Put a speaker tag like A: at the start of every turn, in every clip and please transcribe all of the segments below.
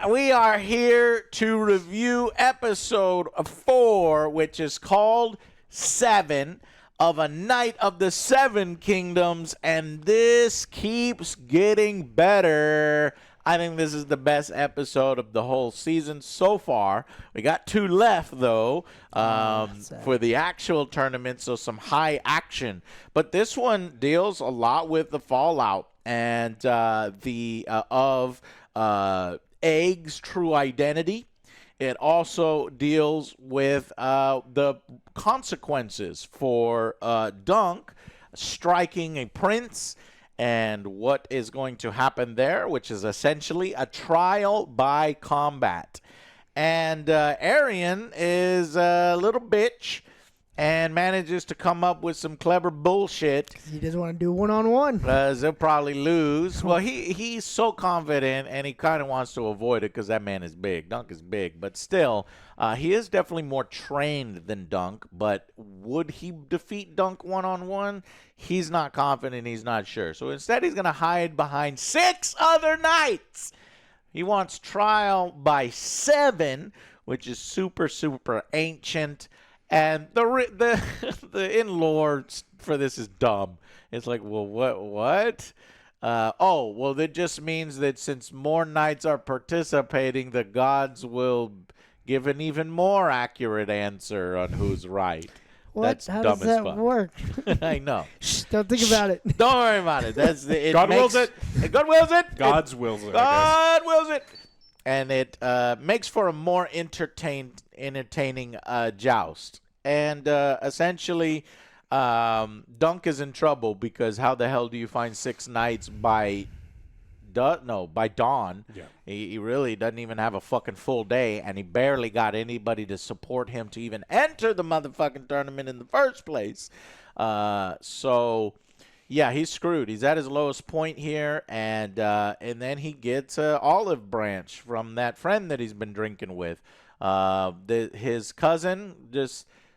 A: we are here to review episode 4, which is called 7 of A Night of the Seven Kingdoms, and this keeps getting better. I think this is the best episode of the whole season so far. We got 2 left, though, for the actual tournament, so some high action. But this one deals a lot with the fallout and Egg's true identity. It also deals with the consequences for Dunk striking a prince and what is going to happen there, which is essentially a trial by combat. And Arian is a little bitch and manages to come up with some clever bullshit.
B: He doesn't want to do one-on-one.
A: They'll probably lose. Well, he's so confident, and he kind of wants to avoid it because that man is big. Dunk is big. But still, he is definitely more trained than Dunk. But would he defeat Dunk one-on-one? He's not confident. He's not sure. So instead, he's going to hide behind 6 other knights. He wants trial by 7, which is super, super ancient. And the in-lore for this is dumb. It's like, well, what? Well, that just means that since more knights are participating, the gods will give an even more accurate answer on who's right.
B: What?
A: That's
B: How
A: dumb
B: does
A: as
B: that
A: fuck.
B: work?
A: I know.
B: Shh, don't think about it.
A: Don't worry about it.
C: God wills it.
A: God wills it.
C: God's wills it.
A: God wills it. And it makes for a more entertaining joust. And essentially, Dunk is in trouble because how the hell do you find 6 knights by dawn?
C: Yeah.
A: He really doesn't even have a fucking full day, and he barely got anybody to support him to even enter the motherfucking tournament in the first place. So, yeah, he's screwed. He's at his lowest point here, and then he gets an olive branch from that friend that he's been drinking with. His cousin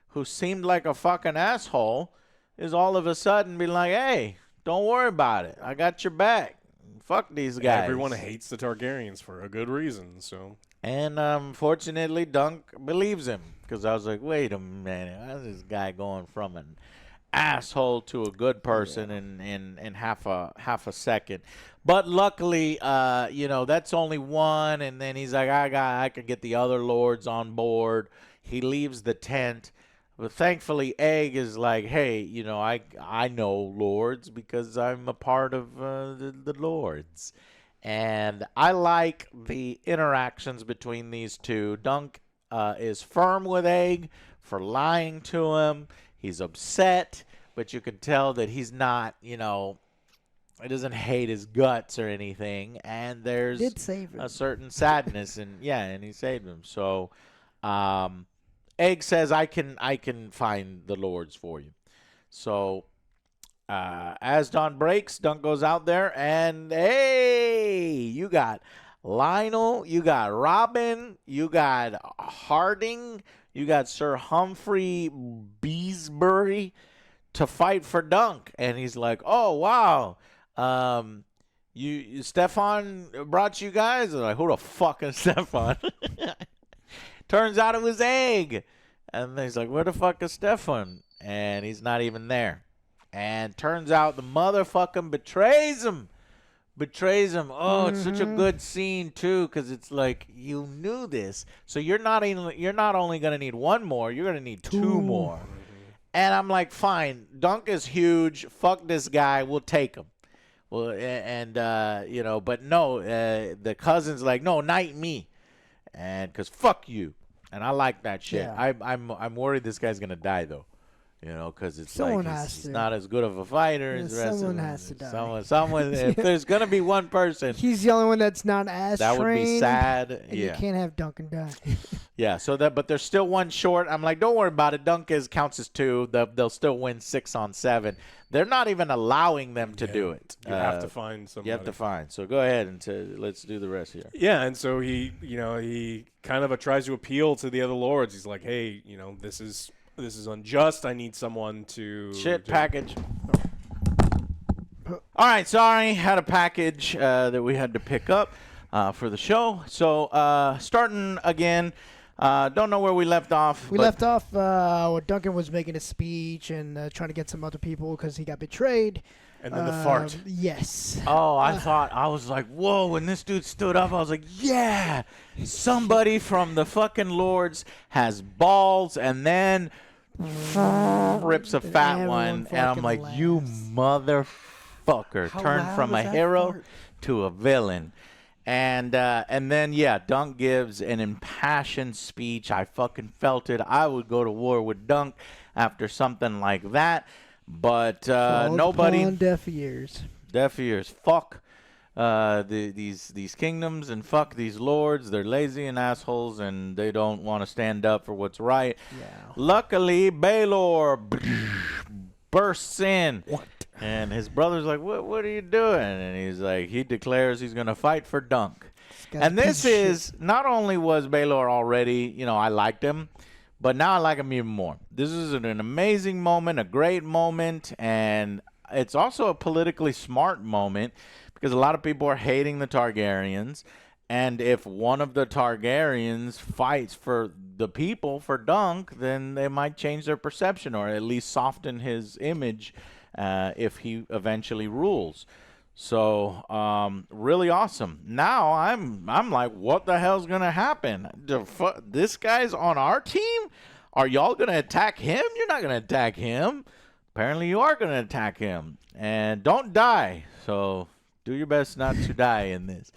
A: who seemed like a fucking asshole, is all of a sudden be like, hey, don't worry about it. I got your back. Fuck these guys.
C: Everyone hates the Targaryens for a good reason, so.
A: And fortunately, Dunk believes him. Because I was like, wait a minute. How's this guy going from an asshole to a good person in half a second? But luckily, that's only one. And then he's like, I could get the other lords on board. He leaves the tent. But thankfully, Egg is like, hey, I know lords because I'm a part of the lords. And I like the interactions between these two. Dunk is firm with Egg for lying to him. He's upset, but you can tell that he's not, he doesn't hate his guts or anything. And there's a certain sadness, and he saved him. So, Egg says, I can find the lords for you. So, as dawn breaks, Dunk goes out there, and, hey, you got Lionel, you got Robin, you got Harding, you got Sir Humphrey Beesbury to fight for Dunk. And he's like, oh, wow. Stefan brought you guys? And like, who the fuck is Stefan? Turns out it was Egg. And he's like, where the fuck is Stefan? And he's not even there. And turns out the motherfucking betrays him. Oh, it's such a good scene, too, because it's like, you knew this. So you're not only going to need 1 more, you're going to need 2 more. And I'm like, fine. Dunk is huge. Fuck this guy. We'll take him. Well, but no, the cousin's like, no, knight me. And because fuck you. And I like that shit.
B: Yeah.
A: I'm worried this guy's going to die, though. Because it's
B: someone
A: like he's not as good of a fighter as the rest of them.
B: Someone has to die.
A: Someone. If there's going to be one person.
B: He's the only one that's not as
A: that
B: trained.
A: That would be sad.
B: And you can't have Duncan die.
A: Yeah, but there's still 1 short. I'm like, don't worry about it. Dunk counts as 2. They'll still win 6 on 7. They're not even allowing them to do it.
C: You have to find somebody.
A: You have to find. So go ahead and let's do the rest here.
C: Yeah, and so he kind of tries to appeal to the other lords. He's like, hey, this is unjust. I need someone to...
A: Package. All right, sorry. Had a package that we had to pick up. for the show. So starting again. Don't know where we left off.
B: We left off where Duncan was making a speech and trying to get some other people because he got betrayed.
C: And then the fart.
B: Yes.
A: Oh, I was like, whoa, when this dude stood up, I was like, yeah, somebody from the fucking Lords has balls, and then rips a fat
B: Everyone
A: one, and I'm
B: fucking
A: like, you motherfucker,
C: How
A: turned
C: loud
A: from
C: was
A: a
C: that
A: hero
C: fart?
A: to a villain. And then, yeah, Dunk gives an impassioned speech. I fucking felt it. I would go to war with Dunk after something like that. But nobody.
B: On deaf ears.
A: Deaf ears. Fuck these kingdoms and fuck these lords. They're lazy and assholes, and they don't want to stand up for what's right.
B: Yeah.
A: Luckily, Baelor bursts in.
C: What?
A: And his brother's like, what are you doing? And he's like, he declares he's going to fight for Dunk. And this is, not only was Baelor already, I liked him, but now I like him even more. This is an amazing moment, a great moment, and it's also a politically smart moment because a lot of people are hating the Targaryens. And if one of the Targaryens fights for the people, for Dunk, then they might change their perception or at least soften his image if he eventually rules. So really awesome. Now I'm like, what the hell's gonna happen? This guy's on our team? Are y'all gonna attack him? You're not gonna attack him. Apparently you are gonna attack him. And don't die. So do your best not to die in this.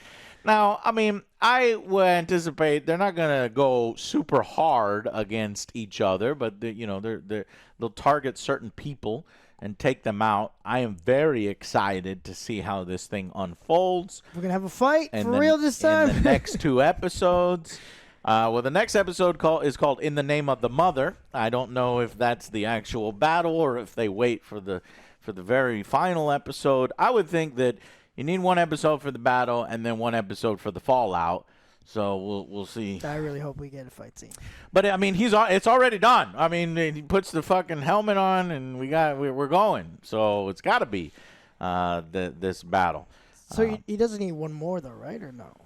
A: Now, I mean, I would anticipate they're not gonna go super hard against each other, but they'll target certain people and take them out. I am very excited to see how this thing unfolds.
B: We're going to have a fight
A: And
B: for
A: then
B: real this time?
A: In the next 2 episodes. The next episode is called In the Name of the Mother. I don't know if that's the actual battle or if they wait for the very final episode. I would think that you need 1 episode for the battle and then 1 episode for the fallout. So we'll see.
B: I really hope we get a fight scene.
A: But I mean, it's already done. I mean, he puts the fucking helmet on, and we're going. So it's got to be this battle.
B: So he doesn't need 1 more, though, right? Or no?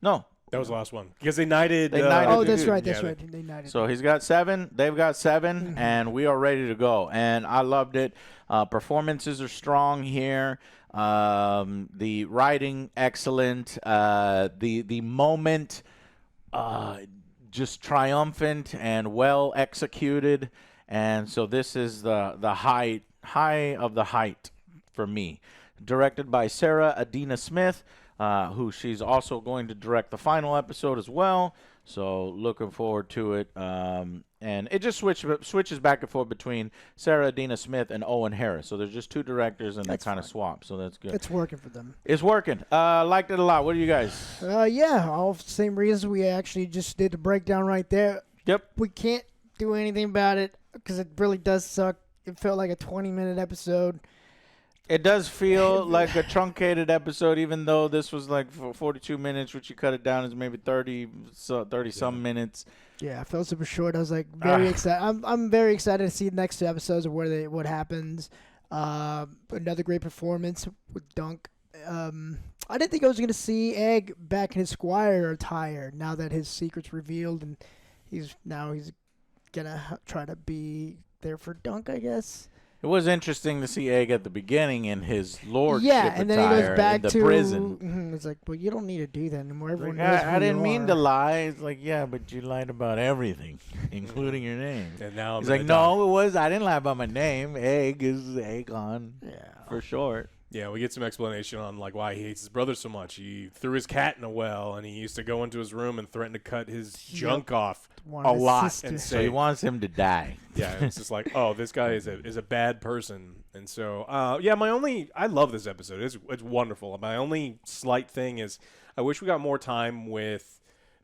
A: No.
C: That was the last one. Because they knighted.
B: Oh, that's
A: dude.
B: right. That's
C: Yeah,
B: right. They knighted.
A: So he's got 7. They've got 7, and we are ready to go. And I loved it. Performances are strong here. The writing excellent. The moment just triumphant and well executed. And so this is the high of the height for me. Directed by Sarah Adina Smith, who she's also going to direct the final episode as well. So looking forward to it. And it just switches back and forth between Sarah Adina Smith and Owen Harris. So there's just 2 directors, and they kind of swap. So that's good.
B: It's working for them.
A: It's working. Liked it a lot. What do you guys?
B: Yeah, all the same reasons we actually just did the breakdown right there.
A: Yep.
B: We can't do anything about it because it really does suck. It felt like a 20-minute episode.
A: It does feel like a truncated episode, even though this was like 42 minutes, which you cut it down is maybe 30 some minutes.
B: Yeah, I felt super short. I was like very excited. I'm very excited to see the next 2 episodes of what happens. Another great performance with Dunk. I didn't think I was going to see Egg back in his Squire attire now that his secret's revealed, and he's gonna try to be there for Dunk, I guess.
A: It was interesting to see Egg at the beginning in his lordship
B: and then he
A: attire
B: goes back
A: in the
B: to
A: prison.
B: It's like, well, you don't need to do that anymore. Everyone
A: Like,
B: knows who
A: I didn't
B: you
A: mean
B: are.
A: to lie. It's like, yeah, but you lied about everything, including your name.
C: And now
A: He's like, no, I didn't lie about my name. Egg is Aegon for short.
C: Yeah, we get some explanation on like why he hates his brother so much. He threw his cat in a well, and he used to go into his room and threaten to cut his junk off
B: Wanted
C: a
B: his
C: lot.
B: sister.
C: And
A: So he wants him to die.
C: yeah, it's just like, oh, this guy is a bad person. And so, I love this episode. It's wonderful. My only slight thing is I wish we got more time with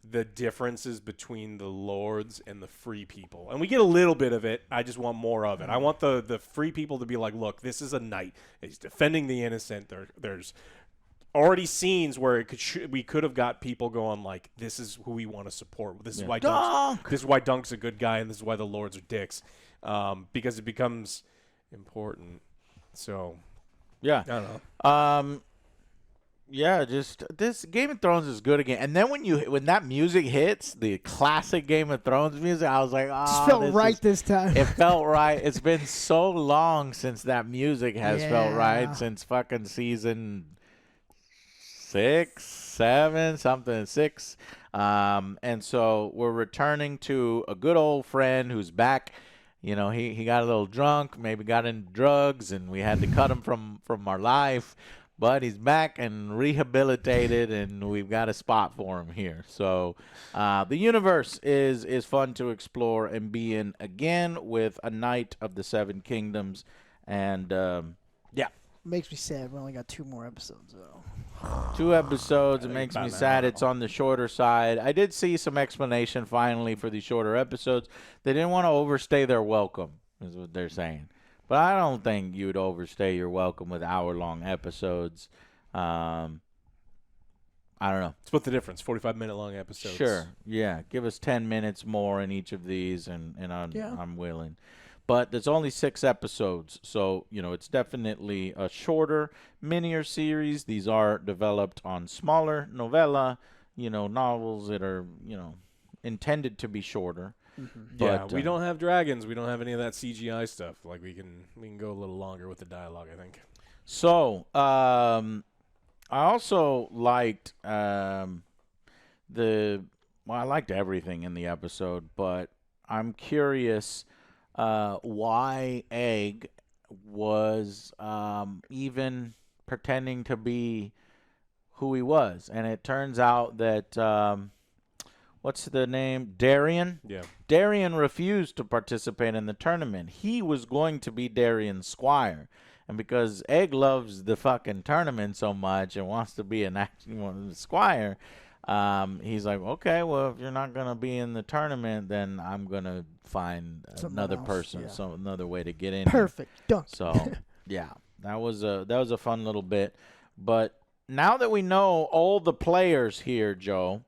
C: the differences between the lords and the free people. And we get a little bit of it. I just want more of it. I want the free people to be like, look, this is a knight. He's defending the innocent. There's already scenes where we could have got people going like, this is who we want to support. This is why Dunk's a good guy, and this is why the lords are dicks. Because it becomes important. So,
A: Yeah.
C: I don't know.
A: Yeah, just this Game of Thrones is good again. And then when that music hits, the classic Game of Thrones music, I was like,
B: Just
A: oh,
B: felt right this time.
A: it felt right. It's been so long since that music has felt
B: Yeah.
A: right, since fucking season 6, 7, something 6. And so we're returning to a good old friend who's back. You know, he got a little drunk, maybe got into drugs, and we had to cut him from our life. But he's back and rehabilitated, and we've got a spot for him here. So the universe is fun to explore and be in again with a Knight of the Seven Kingdoms. And, yeah.
B: Makes me sad. We only got 2 more episodes, though.
A: 2 episodes. It makes me
C: Batman.
A: sad. It's on the shorter side. I did see some explanation finally for these shorter episodes. They didn't want to overstay their welcome, is what they're saying. But I don't think you'd overstay your welcome with hour-long episodes. I don't know.
C: Split the difference. 45-minute long episodes.
A: Sure. Yeah. Give us 10 minutes more in each of these, and I'm willing. But there's only 6 episodes, so, you know, it's definitely a shorter, minier series. These are developed on smaller novella, you know, novels that are, you know, intended to be shorter.
C: Yeah,
A: But,
C: we don't have dragons. We don't have any of that CGI stuff. Like we can go a little longer with the dialogue, I think.
A: So, I also liked I liked everything in the episode, but I'm curious why Egg was even pretending to be who he was. And it turns out that, what's the name? Darian?
C: Yeah.
A: Darian refused to participate in the tournament. He was going to be Darian's squire. And because Egg loves the fucking tournament so much and wants to be an squire, he's like, okay, well, if you're not going to be in the tournament, then I'm going to find another person, so another way to get in.
B: Perfect. Dunk.
A: So, yeah, that was a fun little bit. But now that we know all the players here, Joe,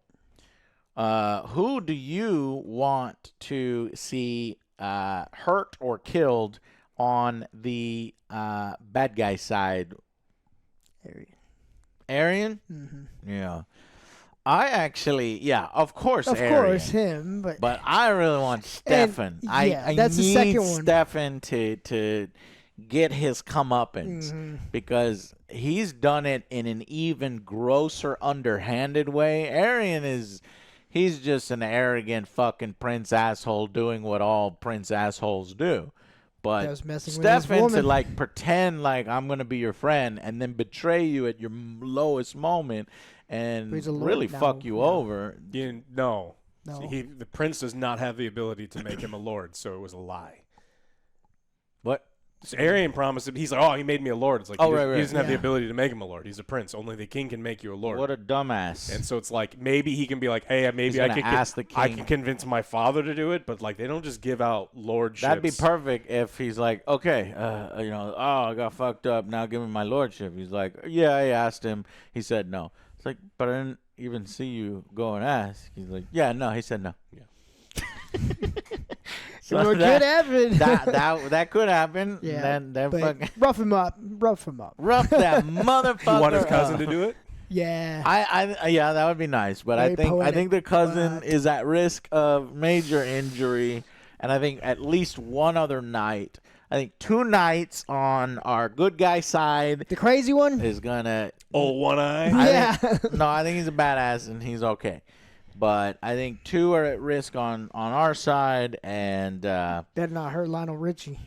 A: who do you want to see hurt or killed on the bad guy side? Arian?
B: Mm-hmm.
A: Yeah. I actually, yeah, of course,
B: Of
A: Arian.
B: course, him. But
A: I really want Stefan. I
B: that's the
A: need
B: second one.
A: Stefan to get his comeuppance because he's done it in an even grosser, underhanded way. Arian he's just an arrogant fucking prince asshole doing what all prince assholes do. But
B: was messing with his
A: Stefan to
B: woman.
A: like pretend like I'm gonna be your friend and then betray you at your lowest moment and
B: He's a lord
A: really
B: now.
A: fuck you
B: Yeah.
A: over.
C: No.
B: No.
C: The prince does not have the ability to make him a lord, so it was a lie.
A: What?
C: So Arian promised him. He's like, oh, he made me a lord. It's like,
A: Oh,
C: he
A: right.
C: doesn't have the
B: Yeah.
C: ability to make him a lord. He's a prince. Only the king can make you a lord.
A: What a dumbass.
C: And so it's like maybe he can be like, hey, maybe
A: gonna ask the
C: I
A: king.
C: can convince my father to do it, but like they don't just give out lordships.
A: That'd be perfect if he's like, okay, I got fucked up. Now give me my lordship. He's like, yeah, I asked him. He said no. It's like, but I didn't even see you go and ask. He's like, yeah, no. He said no.
C: Yeah.
B: So what could happen?
A: that could happen.
B: Yeah,
A: Then
B: but
A: fucking
B: rough him up. Rough him up.
A: rough that motherfucker.
C: You want his cousin
A: up.
C: to do it?
B: Yeah.
A: Yeah, that would be nice. But I
B: Very
A: think the
B: poetic,
A: cousin
B: but-
A: is at risk of major injury, and I think at least one other night. I think 2 nights on our good guy side
B: The crazy one?
A: is gonna.
C: Oh, one eye.
B: Yeah.
A: I think he's a badass and he's okay. But I think 2 are at risk on our side, and
B: Better not hurt Lionel Richie.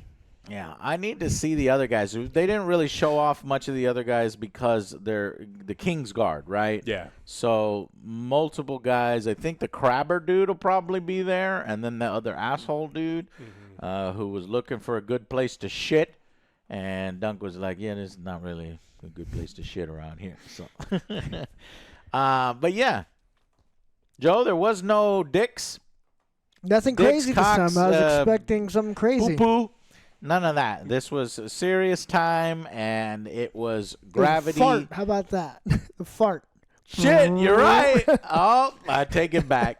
A: yeah, I need to see the other guys. They didn't really show off much of the other guys because they're the King's Guard, right?
C: Yeah.
A: So multiple guys. I think the Crabber dude will probably be there, and then the other asshole dude who was looking for a good place to shit. And Dunk was like, "Yeah, this is not really a good place to shit around here." So, but yeah, Joe, there was no dicks,
B: Nothing
A: Dicks,
B: crazy this
A: cocks,
B: time. I was expecting something crazy.
A: poo-poo. None of that. This was a serious time, and it was
B: The
A: gravity.
B: Fart. How about that? The fart.
A: Shit, you're right. Oh, I take it back.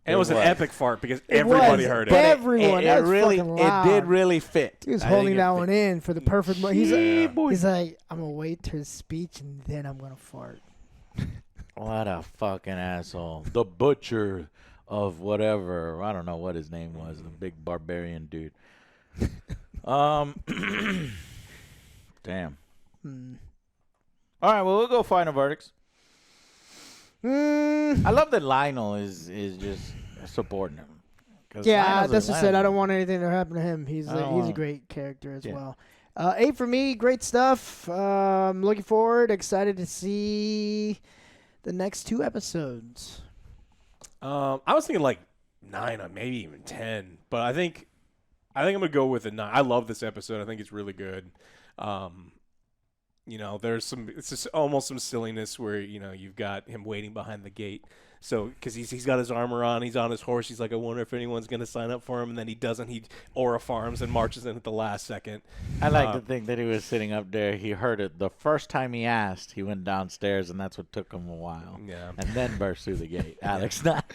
C: And it was an
A: was.
C: epic fart because everybody
B: was.
C: heard it.
B: Everyone. That was
A: really,
B: fucking
A: it did
B: loud.
A: really fit.
B: He was
A: I
B: holding
A: think
B: that
A: it
B: one
A: fit.
B: in for the perfect moment.
C: Yeah.
B: He's like, I'm gonna wait to his speech and then I'm gonna fart.
A: What a fucking asshole. The butcher of whatever. I don't know what his name was. The big barbarian dude. Damn. All right, well, we'll go final verdicts. I love that Lionel is just supporting him. 'Cause
B: Yeah,
A: Lionel's
B: that's just it. I
A: Lionel.
B: don't want anything to happen to him. He's
A: I don't
B: a
A: want-
B: great character as
A: Yeah.
B: well. 8 for me, great stuff. Looking forward, excited to see the next 2 episodes.
C: I was thinking like 9 or maybe even 10, but I think I'm gonna go with a 9. I love this episode. I think it's really good. There's it's just almost some silliness where you've got him waiting behind the gate. So because he's got his armor on, he's on his horse. He's like, I wonder if anyone's gonna sign up for him, and then he doesn't. He aura farms and marches in at the last second.
A: I like to think that he was sitting up there. He heard it the first time he asked. He went downstairs, and that's what took him a while.
C: Yeah.
A: And then burst through the gate. Alex, not.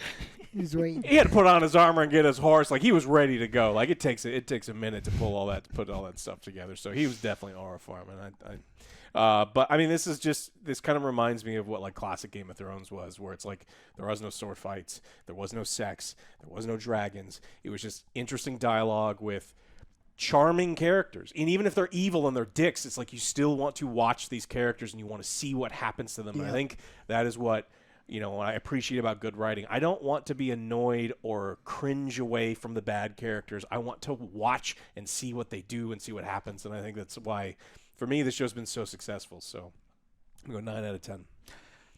B: He's waiting.
C: He had to put on his armor and get his horse. Like he was ready to go. Like it takes a minute to put all that stuff together. So he was definitely aura farming. But I mean, this kind of reminds me of what like classic Game of Thrones was, where it's like there was no sword fights, there was no sex, there was no dragons. It was just interesting dialogue with charming characters. And even if they're evil and they're dicks, it's like you still want to watch these characters and you want to see what happens to them.
B: Yeah.
C: And I think that is what what I appreciate about good writing. I don't want to be annoyed or cringe away from the bad characters. I want to watch and see what they do and see what happens. And I think that's why, for me, this show's been so successful. So I'm going to go 9 out of 10.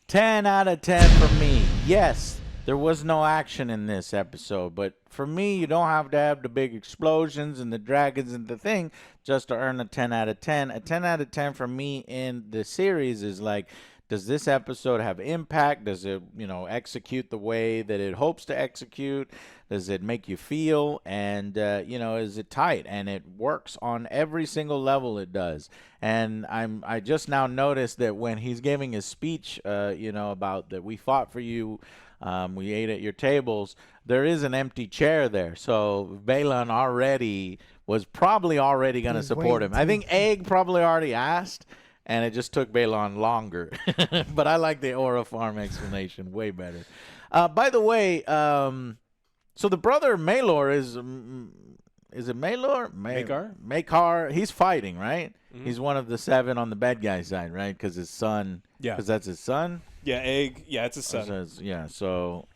A: 10 out of 10 for me. Yes, there was no action in this episode, but for me, you don't have to have the big explosions and the dragons and the thing just to earn a 10 out of 10. A 10 out of 10 for me in the series is like, does this episode have impact? Does it, execute the way that it hopes to execute? Does it make you feel? And, is it tight? And it works on every single level it does. And I just now noticed that when he's giving his speech, about that we fought for you, we ate at your tables, there is an empty chair there. So Balon was probably already going to
B: He's
A: support him.
B: waiting
A: I think Egg probably already asked. And it just took Balon longer. But I like the Aura Farm explanation way better. By the way, so the brother Malor is it Malor?
C: Maekar?
A: Maekar. He's fighting, right?
C: Mm-hmm.
A: He's one of the 7 on the bad guy side, right? Because his son.
C: Yeah.
A: Because that's his son?
C: Yeah, Egg. Yeah, it's his son.
A: Yeah, so,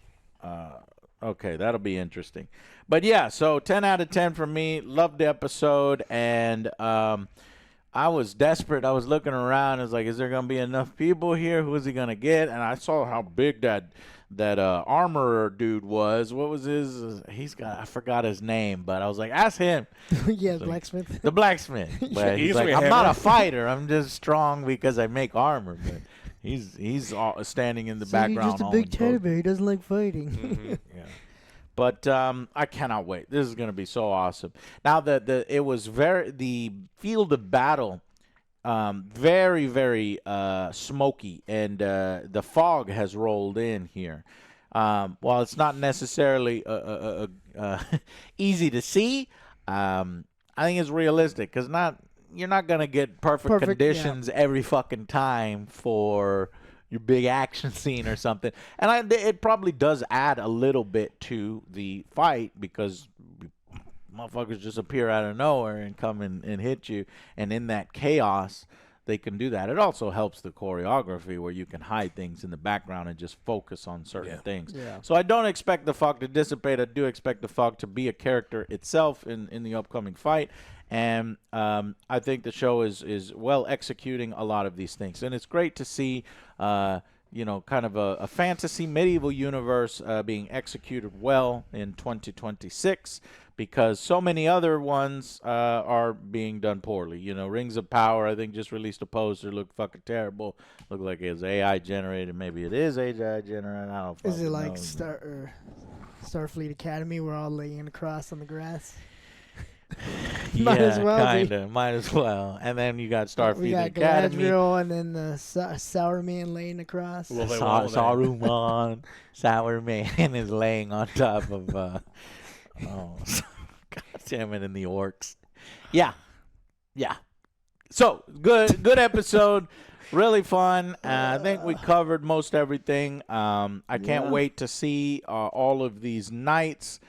A: okay, that'll be interesting. But yeah, so 10 out of 10 for me. Loved the episode. And, I was desperate. I was looking around. I was like, is there going to be enough people here? Who is he going to get? And I saw how big that armorer dude was. What was his? I forgot his name, but I was like, ask him.
B: Yeah,
A: So,
B: blacksmith.
A: The blacksmith. But he's
C: He's
A: like,
C: like a
A: I'm not
C: hammer.
A: a fighter. I'm just strong because I make armor. But he's standing in the background.
B: He's just a
A: all
B: big
A: in
B: teddy
A: pose.
B: bear. He doesn't like fighting.
C: Mm-hmm.
A: Yeah. But I cannot wait. This is going to be so awesome. Now it was the field of battle, very, very smoky, and the fog has rolled in here. While it's not necessarily easy to see, I think it's realistic because you're not going to get perfect conditions every fucking time for your big action scene or something. And it probably does add a little bit to the fight because motherfuckers just appear out of nowhere and come and hit you. And in that chaos, they can do that. It also helps the choreography where you can hide things in the background and just focus on certain things.
B: Yeah.
A: So I don't expect the fog to dissipate. I do expect the fog to be a character itself in the upcoming fight. And I think the show is well executing a lot of these things. And it's great to see, kind of a fantasy medieval universe being executed well in 2026 because so many other ones are being done poorly. Rings of Power, I think, just released a poster. Looked fucking terrible. Looked like it was AI generated. Maybe it is AI generated. I don't fucking
B: Is it like
A: know.
B: Starfleet Academy? We're all laying across on the grass. Might as well be.
A: kinda. Might as well. And then you got
B: We
A: Starfleet
B: got
A: Academy.
B: Galadriel and then the Sour Man laying across.
C: Well, they want that.
A: Saruman, Sour Man is laying on top of. God damn it! In the orcs. Yeah. So good episode. Really fun. I think we covered most everything. I can't wait to see all of these knights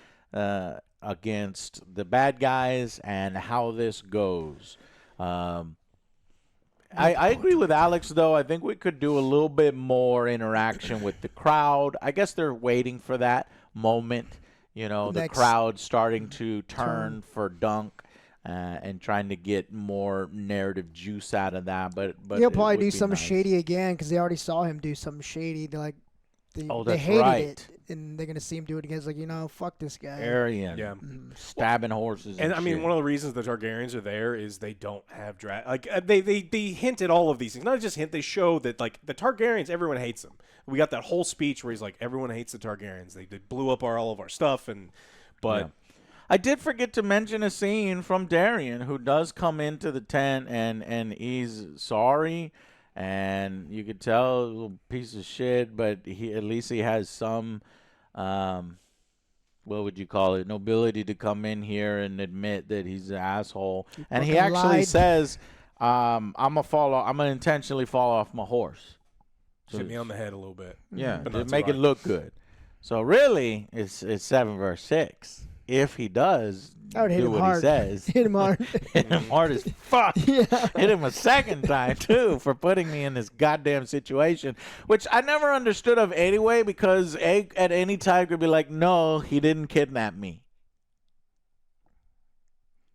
A: against the bad guys and how this goes. I agree with Alex, though. I think we could do a little bit more interaction with the crowd. I guess they're waiting for that moment, the crowd starting to turn for Dunk. And trying to get more narrative juice out of that, but
B: he'll probably do
A: be
B: something
A: nice.
B: shady again because they already saw him do something shady. They're like, they
A: that's
B: hated
A: right.
B: it, and they're gonna see him do it again. It's like, fuck this guy.
A: Aryan,
C: Yeah.
A: stabbing horses,
C: And I mean,
A: shit.
C: one of the reasons the Targaryens are there is they don't have they hint at all of these things. Not just hint, they show that like the Targaryens, everyone hates them. We got that whole speech where he's like, everyone hates the Targaryens. They blew up all of our stuff, but.
A: Yeah. I did forget to mention a scene from Darian, who does come into the tent and he's sorry, and you could tell a little piece of shit, but at least he has some, what would you call it, nobility to come in here and admit that he's an asshole. And he
B: fucking
A: actually
B: lied.
A: says, I'm gonna intentionally fall off my horse.
C: Hit me on the head a little bit.
A: Yeah,
C: But
A: to
C: not so
A: make it
C: hard.
A: look good. So really, it's 7 verse 6. If he does
B: I would hit
A: do
B: him
A: what
B: hard.
A: he says,
B: Hit him hard.
A: hit him hard as fuck.
B: Yeah.
A: Hit him a second time too for putting me in this goddamn situation, which I never understood of anyway, because Egg at any time could be like, "No, he didn't kidnap me."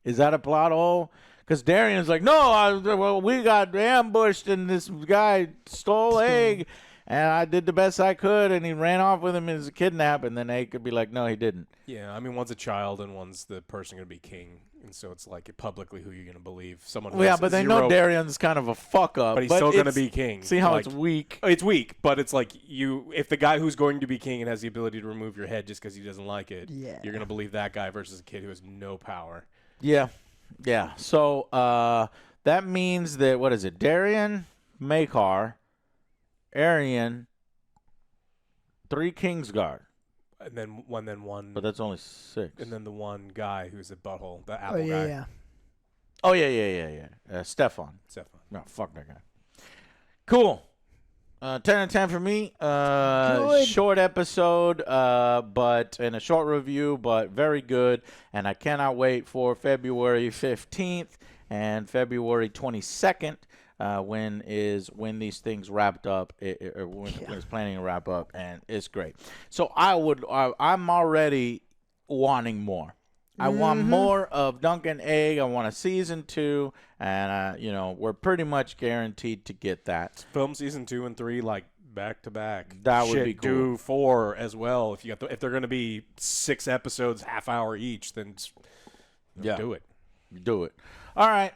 A: Is that a plot hole? Because Darian's like, "No, we got ambushed and this guy stole Egg, and I did the best I could, and he ran off with him as a kidnap." And then Egg could be like, "No, he didn't."
C: Yeah, I mean, one's a child and one's the person going to be king, and so it's like publicly who you're going to believe. Someone. Who
A: Well, yeah,
C: has
A: but they
C: zero,
A: know Darian's kind of a fuck up.
C: but he's still going to
A: it's-
C: be king.
A: See how
C: Like,
A: it's weak.
C: It's weak, but it's like if the guy who's going to be king and has the ability to remove your head just because he doesn't like it,
B: Yeah.
C: you're going to believe that guy versus a kid who has no power.
A: Yeah. So that means that, what is it? Darian, Maekar, Aryan, 3 Kingsguard.
C: And then one,
A: But that's only 6.
C: and then the one guy who's a butthole, the
B: Oh
C: apple
B: yeah,
C: guy,
B: yeah.
A: Oh, yeah. Stefan.
C: Stefan.
A: No, fuck that guy. Cool. 10 out of 10 for me.
B: Good.
A: Short episode, but in a short review, but very good. And I cannot wait for February 15th and February 22nd, when these things wrapped up, or when it's planning to wrap up, and it's great. So I'm already wanting more. I want more of Duncan Egg. I want a season 2, and we're pretty much guaranteed to get that.
C: Film season 2 and 3 like back to back.
A: That would
C: Shit,
A: be cool.
C: Do 4 as well. If they're going to be 6 episodes, half hour each, then do it.
A: Do it. All right.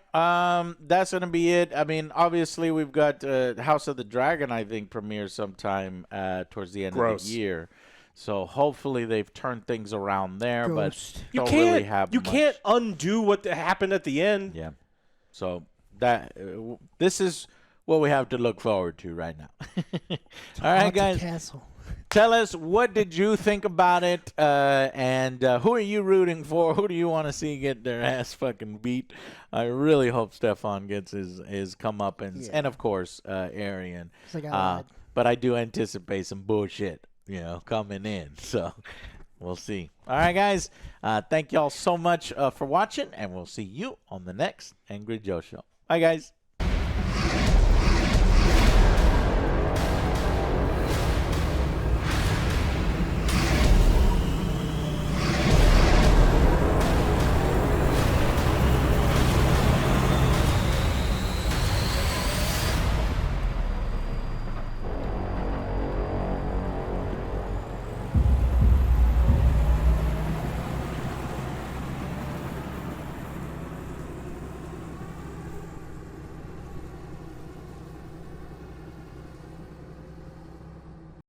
A: That's going to be it. I mean, obviously, we've got House of the Dragon, I think, premieres sometime towards the end of the year. So hopefully they've turned things around there,
B: Ghost.
A: but don't really have
C: You
A: much.
C: can't undo what happened at the end.
A: Yeah. So this is what we have to look forward to right now. All right,
B: Haunted
A: guys.
B: Castle.
A: Tell us, what did you think about it, and who are you rooting for? Who do you want to see get their ass fucking beat? I really hope Stefan gets his comeuppance,
B: Yeah.
A: and of course, Aryan.
B: It's like I lied.
A: But I do anticipate some bullshit, coming in. So we'll see. All right, guys. Thank y'all so much for watching, and we'll see you on the next Angry Joe Show. Bye, guys.